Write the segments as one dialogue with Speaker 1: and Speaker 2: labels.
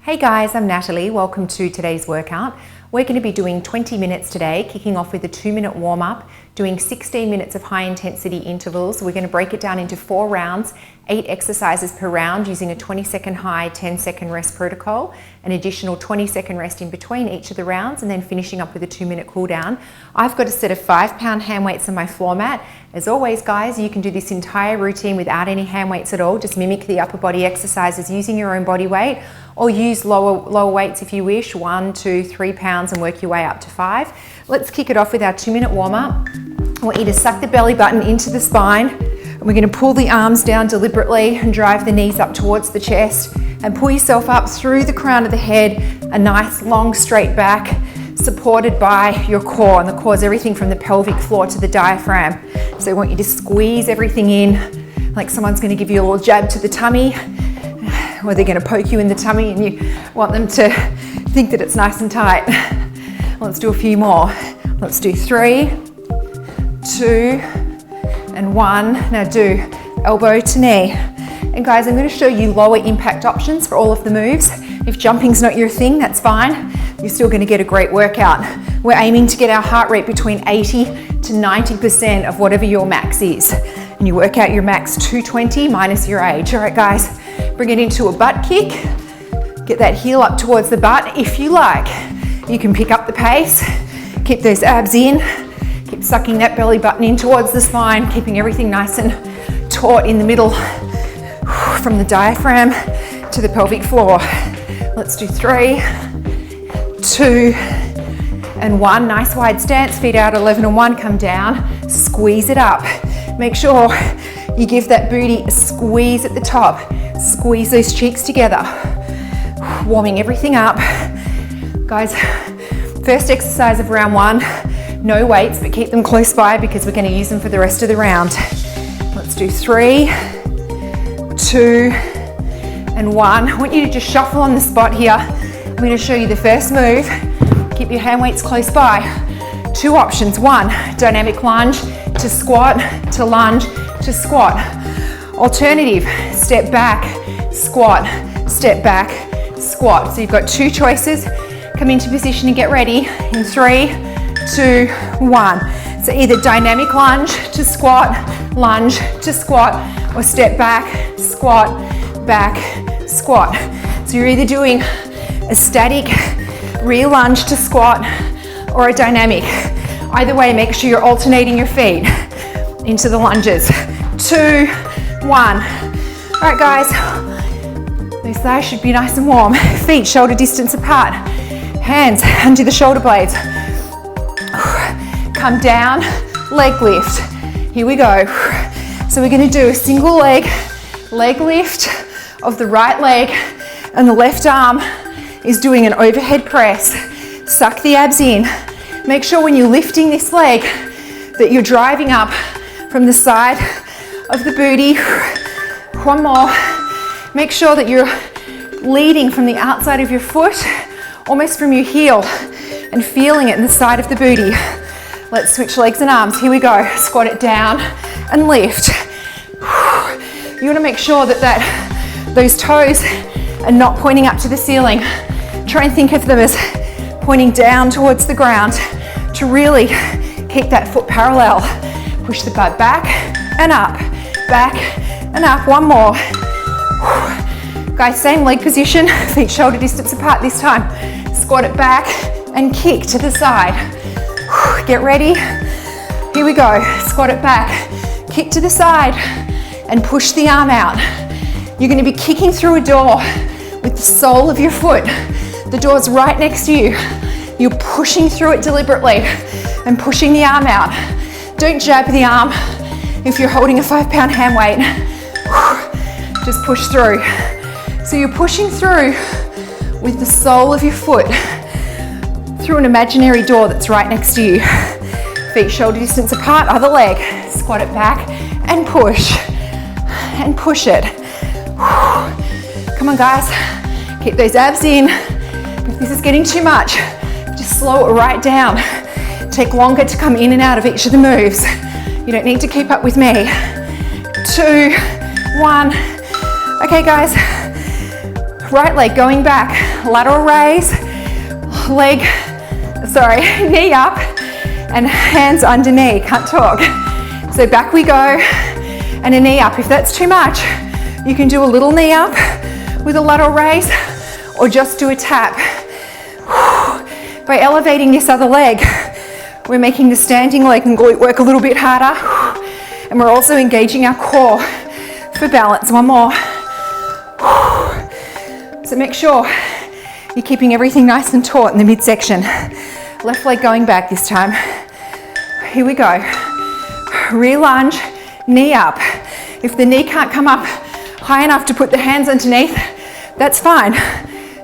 Speaker 1: Hey guys, I'm Natalie. Welcome to today's workout. We're going to be doing 20 minutes today, kicking off with a 2-minute warm-up, doing 16 minutes of high intensity intervals. We're going to break it down into 4 rounds, 8 exercises per round using a 20-second high, 10-second rest protocol, an additional 20-second rest in between each of the rounds, and then finishing up with a 2-minute cool down. I've got a set of 5-pound hand weights on my floor mat. As always, guys, you can do this entire routine without any hand weights at all. Just mimic the upper body exercises using your own body weight, or use lower weights if you wish, 1, 2, 3 pounds, and work your way up to 5. Let's kick it off with our 2-minute warm-up. I want you to suck the belly button into the spine, and we're going to pull the arms down deliberately and drive the knees up towards the chest, and pull yourself up through the crown of the head, a nice long straight back, supported by your core, and the core is everything from the pelvic floor to the diaphragm. So I want you to squeeze everything in, like someone's going to give you a little jab to the tummy, or they're going to poke you in the tummy and you want them to think that it's nice and tight. Let's do a few more. Let's do 3, 2, and 1. Now do elbow to knee. And guys, I'm going to show you lower impact options for all of the moves. If jumping's not your thing, that's fine. You're still going to get a great workout. We're aiming to get our heart rate between 80 to 90% of whatever your max is. And you work out your max 220 minus your age. All right, guys, bring it into a butt kick. Get that heel up towards the butt. If you like, you can pick up the pace. Keep those abs in. Keep sucking that belly button in towards the spine, keeping everything nice and taut in the middle from the diaphragm to the pelvic floor. Let's do 3, 2, and 1. Nice wide stance, feet out, 11 and 1, come down, squeeze it up. Make sure you give that booty a squeeze at the top. Squeeze those cheeks together. Warming everything up. Guys, first exercise of round 1, no weights, but keep them close by because we're going to use them for the rest of the round. Let's do 3, 2, and 1. I want you to just shuffle on the spot here. I'm going to show you the first move. Keep your hand weights close by. 2 options. 1, dynamic lunge to squat, to lunge, to squat. Alternative, step back, squat, step back, squat. So you've got 2 choices. Come into position and get ready in 3, 2, 1. So either dynamic lunge to squat, lunge to squat, or step back, squat, back, squat. So you're either doing a static rear lunge to squat or a dynamic. Either way, make sure you're alternating your feet into the lunges. 2, 1. All right, guys, those thighs should be nice and warm. Feet shoulder distance apart. Hands under the shoulder blades. Come down, leg lift. Here we go. So we're going to do a single leg lift of the right leg, and the left arm is doing an overhead press. Suck the abs in. Make sure when you're lifting this leg that you're driving up from the side of the booty. 1 more. Make sure that you're leading from the outside of your foot, almost from your heel, and feeling it in the side of the booty. Let's switch legs and arms. Here we go. Squat it down and lift. You want to make sure that those toes are not pointing up to the ceiling. Try and think of them as pointing down towards the ground to really keep that foot parallel. Push the butt back and up, back and up. 1 more. Guys, same leg position, feet shoulder distance apart this time. Squat it back and kick to the side. Get ready. Here we go. Squat it back, kick to the side, and push the arm out. You're going to be kicking through a door with the sole of your foot. The door's right next to you. You're pushing through it deliberately and pushing the arm out. Don't jab the arm if you're holding a 5-pound hand weight. Just push through. So you're pushing through with the sole of your foot through an imaginary door that's right next to you. Feet shoulder distance apart, other leg. Squat it back and push it. Come on, guys. Keep those abs in. If this is getting too much, just slow it right down. Take longer to come in and out of each of the moves. You don't need to keep up with me. 2, 1. Okay, guys. Right leg going back. lateral raise, knee up, and hands underneath, can't talk. So back we go, and a knee up. If that's too much, you can do a little knee up with a lateral raise, or just do a tap. By elevating this other leg, we're making the standing leg and glute work a little bit harder, and we're also engaging our core for balance. One more. So make sure you're keeping everything nice and taut in the midsection. Left leg going back this time. Here we go. Rear lunge, knee up. If the knee can't come up high enough to put the hands underneath, that's fine.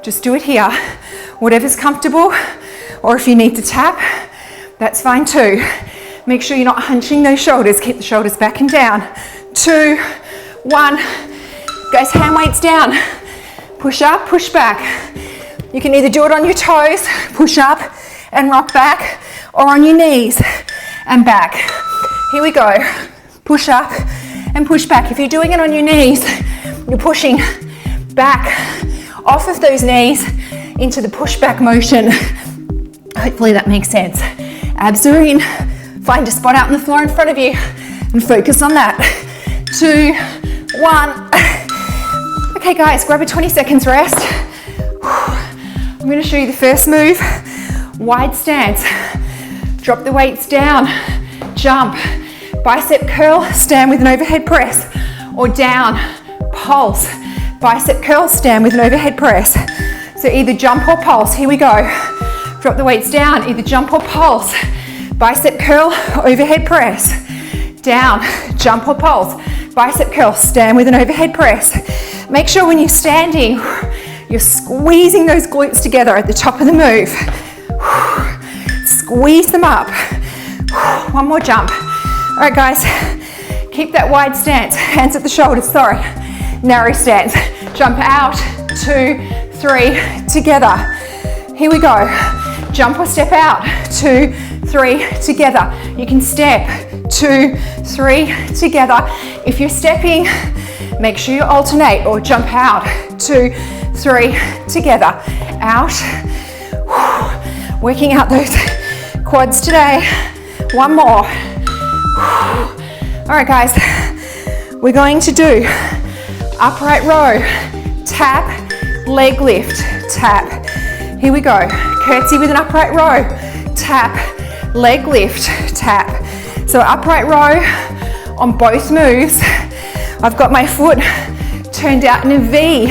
Speaker 1: Just do it here. Whatever's comfortable, or if you need to tap, that's fine too. Make sure you're not hunching those shoulders. Keep the shoulders back and down. 2, 1. Guys, hand weights down. Push up, push back. You can either do it on your toes, push up and rock back, or on your knees and back. Here we go. Push up and push back. If you're doing it on your knees, you're pushing back off of those knees into the push-back motion. Hopefully that makes sense. Abs are in. Find a spot out on the floor in front of you and focus on that. 2, 1. Okay guys, grab a 20 seconds rest. I'm going to show you the first move. Wide stance. Drop the weights down. Jump. Bicep curl, stand with an overhead press. Or down, pulse. Bicep curl, stand with an overhead press. So either jump or pulse. Here we go. Drop the weights down, either jump or pulse. Bicep curl, overhead press. Down, jump or pulse. Bicep curl, stand with an overhead press. Make sure when you're standing, you're squeezing those glutes together at the top of the move. Squeeze them up. One more jump. All right, guys, keep that wide stance. Hands at the shoulders, sorry. Narrow stance. Jump out, 2, 3, together. Here we go. Jump or step out, 2, 3, together. You can step, 2, 3, together. If you're stepping, make sure you alternate or jump out, 2, 3, together. Out. Working out those quads today. One more. All right, guys, we're going to do upright row, tap, leg lift, tap. Here we go. Curtsy with an upright row, tap, leg lift, tap. So upright row on both moves. I've got my foot turned out in a V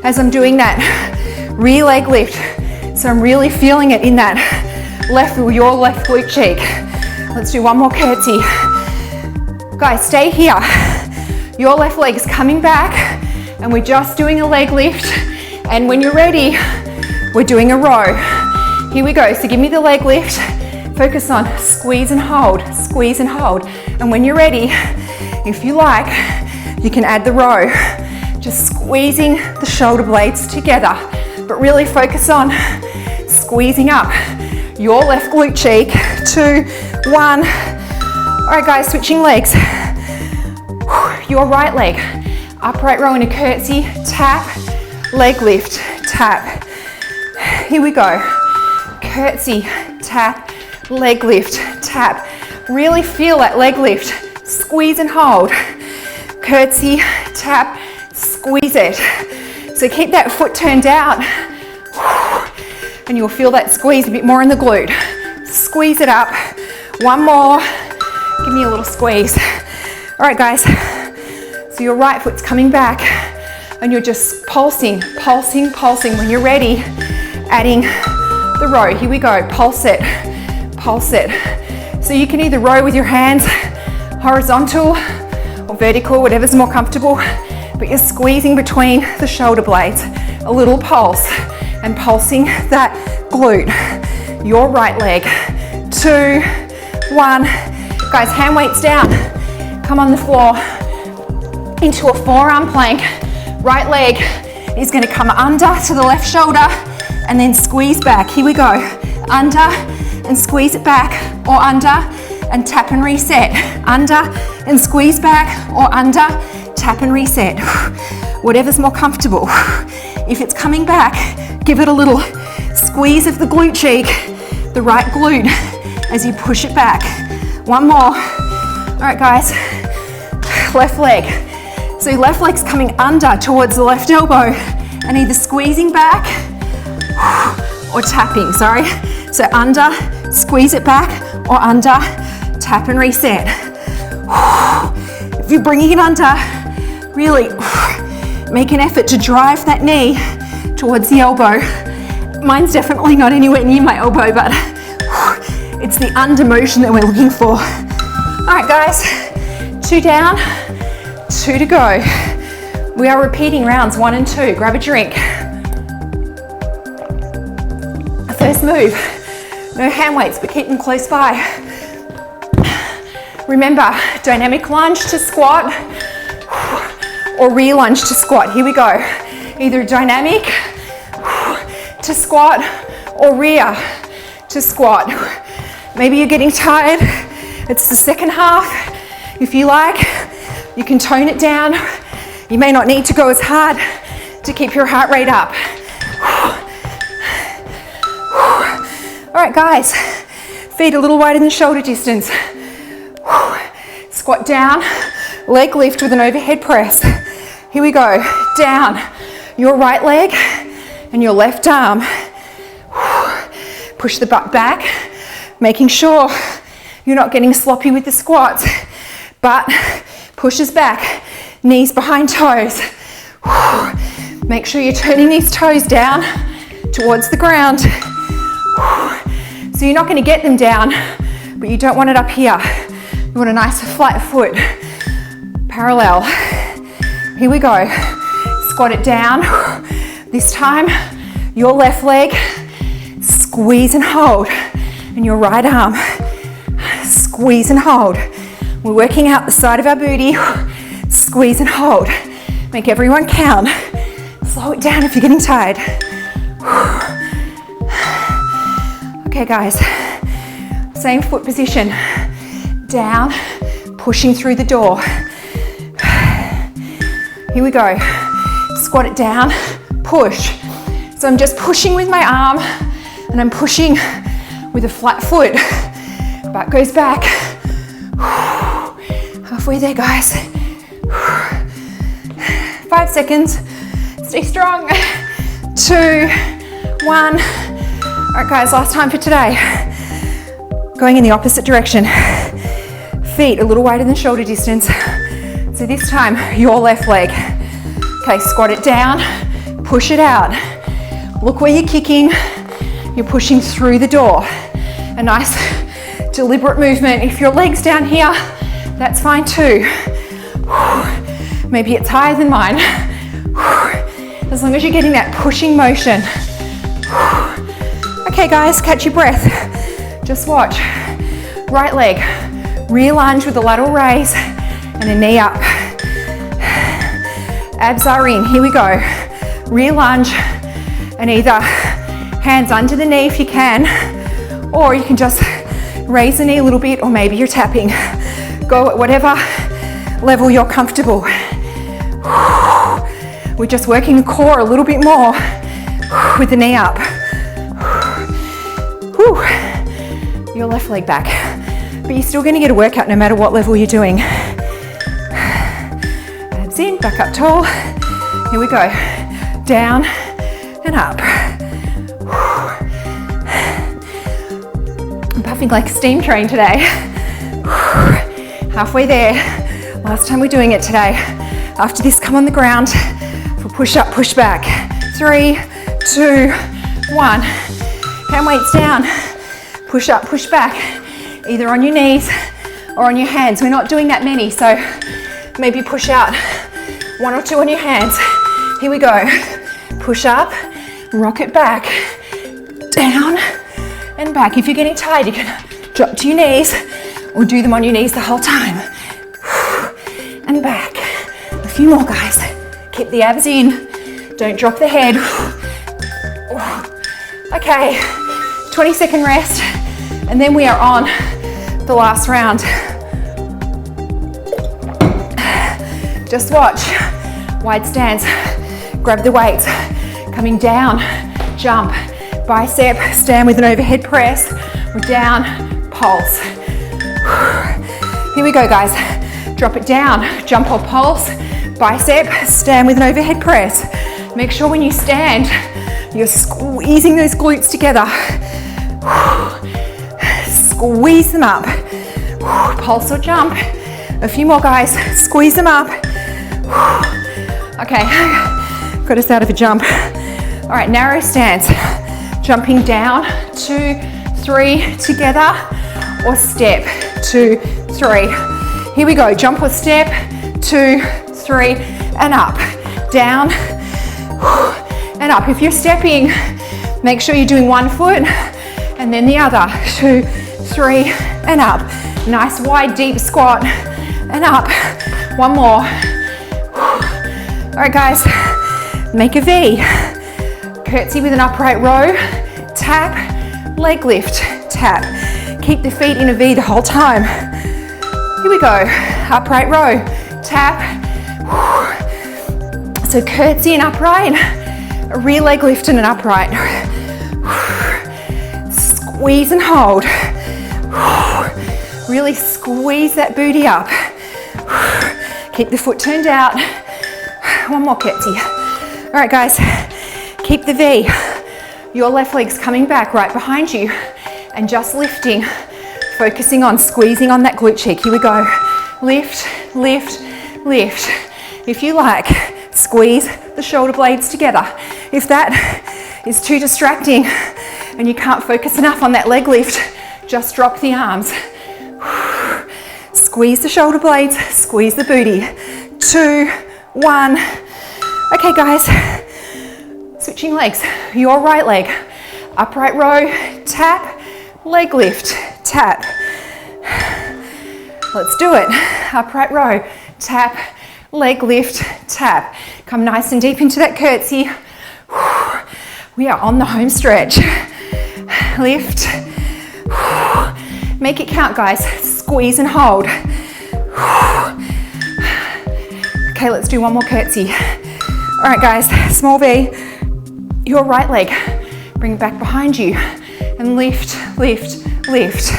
Speaker 1: as I'm doing that rear leg lift. So I'm really feeling it in that your left glute cheek. Let's do one more curtsy. Guys, stay here. Your left leg's coming back and we're just doing a leg lift. And when you're ready, we're doing a row. Here we go. So give me the leg lift. Focus on squeeze and hold, squeeze and hold. And when you're ready, if you like, you can add the row. Just squeezing the shoulder blades together, but really focus on squeezing up your left glute cheek. 2, 1. All right, guys, switching legs. Your right leg, upright row in a curtsy, tap, leg lift, tap. Here we go. Curtsy, tap, leg lift, tap. Really feel that leg lift. Squeeze and hold. Curtsy, tap, squeeze it. So keep that foot turned out and you'll feel that squeeze a bit more in the glute. Squeeze it up. One more. Give me a little squeeze. All right, guys. So your right foot's coming back and you're just pulsing, pulsing, pulsing. When you're ready, adding the row. Here we go. Pulse it, pulse it. So you can either row with your hands horizontal or vertical, whatever's more comfortable, but you're squeezing between the shoulder blades. A little pulse and pulsing that glute. Your right leg. 2, 1. Guys, hand weights down. Come on the floor into a forearm plank. Right leg is going to come under to the left shoulder and then squeeze back. Here we go. Under and squeeze it back, or under and tap and reset. Under and squeeze back, or under, tap and reset. Whatever's more comfortable. If it's coming back, give it a little squeeze of the glute cheek, the right glute, as you push it back. One more. All right, guys, left leg. So left leg's coming under towards the left elbow and either squeezing back or tapping, sorry. So under, squeeze it back, or under, tap and reset. If you're bringing it under, really make an effort to drive that knee towards the elbow. Mine's definitely not anywhere near my elbow, but it's the under motion that we're looking for. All right, guys, 2 down, 2 to go. We are repeating rounds 1 and 2. Grab a drink. First move, no hand weights, but keep them close by. Remember, dynamic lunge to squat or rear lunge to squat. Here we go. Either dynamic to squat or rear to squat. Maybe you're getting tired. It's the second half. If you like, you can tone it down. You may not need to go as hard to keep your heart rate up. All right, guys, feet a little wider than shoulder distance. Squat down, leg lift with an overhead press. Here we go, down, your right leg and your left arm. Push the butt back, making sure you're not getting sloppy with the squats. Butt pushes back, knees behind toes. Make sure you're turning these toes down towards the ground. So you're not going to get them down, but you don't want it up here. You want a nice flat foot, parallel. Here we go. Squat it down. This time, your left leg, squeeze and hold, and your right arm, squeeze and hold. We're working out the side of our booty, squeeze and hold. Make everyone count. Slow it down if you're getting tired. Okay, guys, same foot position. Down, pushing through the door. Here we go. Squat it down, push. So I'm just pushing with my arm and I'm pushing with a flat foot. Butt goes back. Halfway there, guys. 5 seconds. Stay strong. 2, 1. All right, guys, last time for today. Going in the opposite direction. Feet a little wider than shoulder distance. So this time, your left leg. Okay, squat it down, push it out. Look where you're kicking. You're pushing through the door. A nice, deliberate movement. If your leg's down here, that's fine too. Maybe it's higher than mine. As long as you're getting that pushing motion. Okay, guys, catch your breath. Just watch. Right leg, rear lunge with a lateral raise and a knee up. Abs are in, here we go. Rear lunge and either hands under the knee if you can, or you can just raise the knee a little bit, or maybe you're tapping. Go at whatever level you're comfortable. We're just working the core a little bit more with the knee up. Your left leg back. But you're still going to get a workout no matter what level you're doing. Abs in, back up tall. Here we go. Down and up. I'm puffing like a steam train today. Halfway there. Last time we're doing it today. After this, come on the ground for push up, push back. 3, 2, 1. Hand weights down. Push up, push back. Either on your knees or on your hands. We're not doing that many, so maybe push out 1 or 2 on your hands. Here we go. Push up, rock it back, down and back. If you're getting tired, you can drop to your knees or do them on your knees the whole time. And back. A few more, guys. Keep the abs in. Don't drop the head. Okay, 20-second rest. And then we are on the last round. Just watch. Wide stance. Grab the weights. Coming down, jump, bicep, stand with an overhead press. We're down, pulse. Here we go, guys. Drop it down, jump or pulse, bicep, stand with an overhead press. Make sure when you stand, you're squeezing those glutes together. Squeeze them up. Pulse or jump. A few more, guys. Squeeze them up. Okay, got us out of a jump. All right, narrow stance. Jumping down, 2, 3, together, or step, 2, 3. Here we go, jump or step, 2, 3, and up. Down, and up. If you're stepping, make sure you're doing one foot, and then the other, 2, 3, and up. Nice wide, deep squat, and up. One more. All right, guys, make a V. Curtsy with an upright row, tap, leg lift, tap. Keep the feet in a V the whole time. Here we go, upright row, tap. So curtsy and upright, a rear leg lift and an upright. Squeeze and hold. Really squeeze that booty up. Keep the foot turned out. One more curtsy. All right, guys, keep the V. Your left leg's coming back right behind you and just lifting, focusing on squeezing on that glute cheek. Here we go. Lift, lift, lift. If you like, squeeze the shoulder blades together. If that is too distracting and you can't focus enough on that leg lift, just drop the arms. Squeeze the shoulder blades, squeeze the booty. 2, 1. Okay, guys, switching legs. Your right leg, upright row, tap, leg lift, tap. Let's do it. Upright row, tap, leg lift, tap. Come nice and deep into that curtsy. We are on the home stretch. Lift. Make it count, guys. Squeeze and hold. Okay, let's do one more curtsy. All right, guys, small V. Your right leg, bring it back behind you and lift, lift, lift.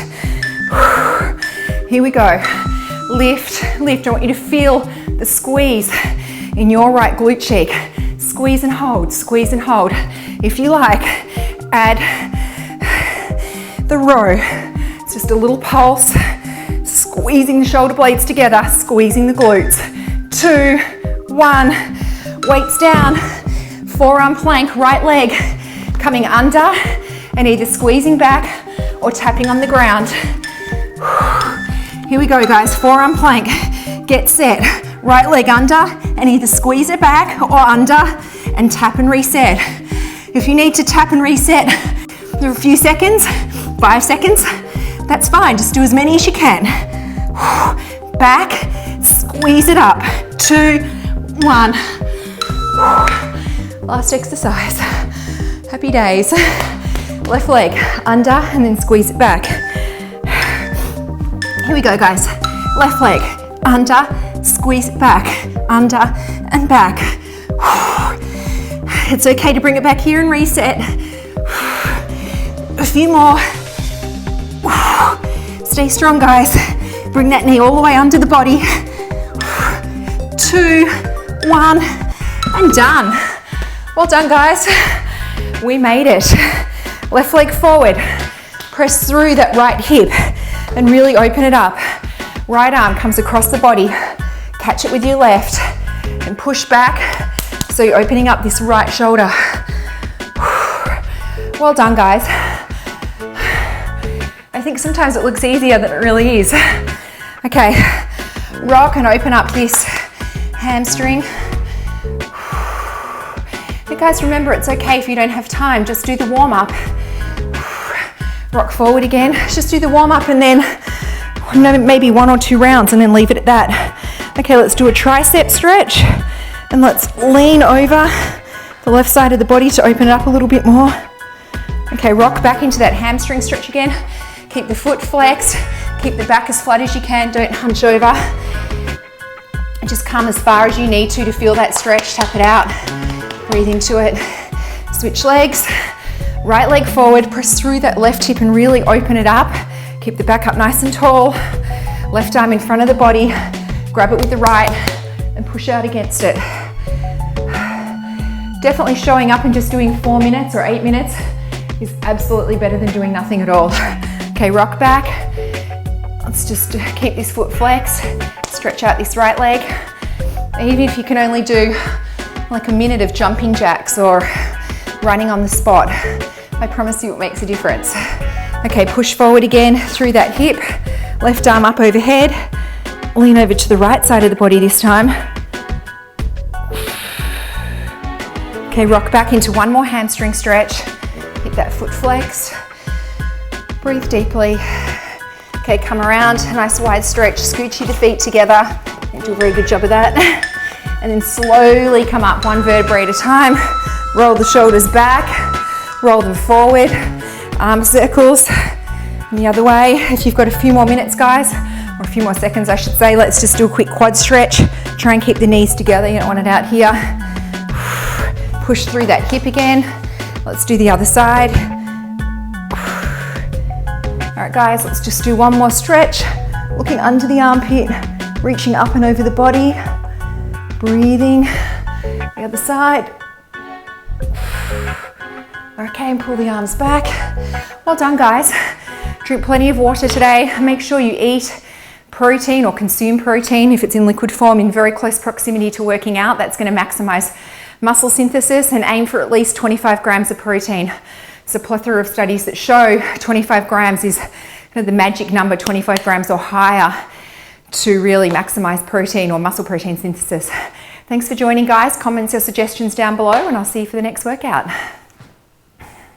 Speaker 1: Here we go. Lift, lift. I want you to feel the squeeze in your right glute cheek. Squeeze and hold, squeeze and hold. If you like, add the row. It's just a little pulse, squeezing the shoulder blades together, squeezing the glutes. 2, 1, weights down, forearm plank, right leg coming under and either squeezing back or tapping on the ground. Here we go, guys, forearm plank, get set, right leg under and either squeeze it back or under and tap and reset. If you need to tap and reset for a few seconds, 5 seconds, that's fine, just do as many as you can. Back, squeeze it up, 2, 1. Last exercise, happy days. Left leg under and then squeeze it back. Here we go, guys. Left leg under, squeeze it back, under and back. It's okay to bring it back here and reset. A few more. Stay strong, guys. Bring that knee all the way under the body. 2, 1, and done. Well done, guys. We made it. Left leg forward. Press through that right hip and really open it up. Right arm comes across the body. Catch it with your left and push back so you're opening up this right shoulder. Well done, guys. I think sometimes it looks easier than it really is. Okay, rock and open up this hamstring. You guys remember, it's okay if you don't have time, just do the warm up. Rock forward again, just do the warm up and then maybe 1 or 2 rounds and then leave it at that. Okay, let's do a tricep stretch and let's lean over the left side of the body to open it up a little bit more. Okay, rock back into that hamstring stretch again. Keep the foot flexed, keep the back as flat as you can, don't hunch over. And just come as far as you need to feel that stretch, tap it out, breathe into it. Switch legs, right leg forward, press through that left hip and really open it up. Keep the back up nice and tall. Left arm in front of the body, grab it with the right and push out against it. Definitely showing up and just doing 4 minutes or 8 minutes is absolutely better than doing nothing at all. Okay, rock back. Let's just keep this foot flexed, stretch out this right leg. Even if you can only do like a minute of jumping jacks or running on the spot, I promise you it makes a difference. Okay, push forward again through that hip, left arm up overhead, lean over to the right side of the body this time. Okay, rock back into one more hamstring stretch, keep that foot flexed, breathe deeply. Okay, come around, nice wide stretch, scooch your feet together, do a very good job of that. And then slowly come up one vertebrae at a time, roll the shoulders back, roll them forward, arm circles, and the other way. If you've got a few more minutes, guys, or a few more seconds, I should say, let's just do a quick quad stretch. Try and keep the knees together, you don't want it out here. Push through that hip again. Let's do the other side. All right, guys, let's just do one more stretch. Looking under the armpit, reaching up and over the body. Breathing. The other side. Okay, and pull the arms back. Well done, guys. Drink plenty of water today. Make sure you eat protein or consume protein if it's in liquid form in very close proximity to working out. That's going to maximize muscle synthesis, and aim for at least 25 grams of protein. There's a plethora of studies that show 25 grams is kind of the magic number, 25 grams or higher, to really maximize protein or muscle protein synthesis. Thanks for joining, guys. Comments or suggestions down below, and I'll see you for the next workout.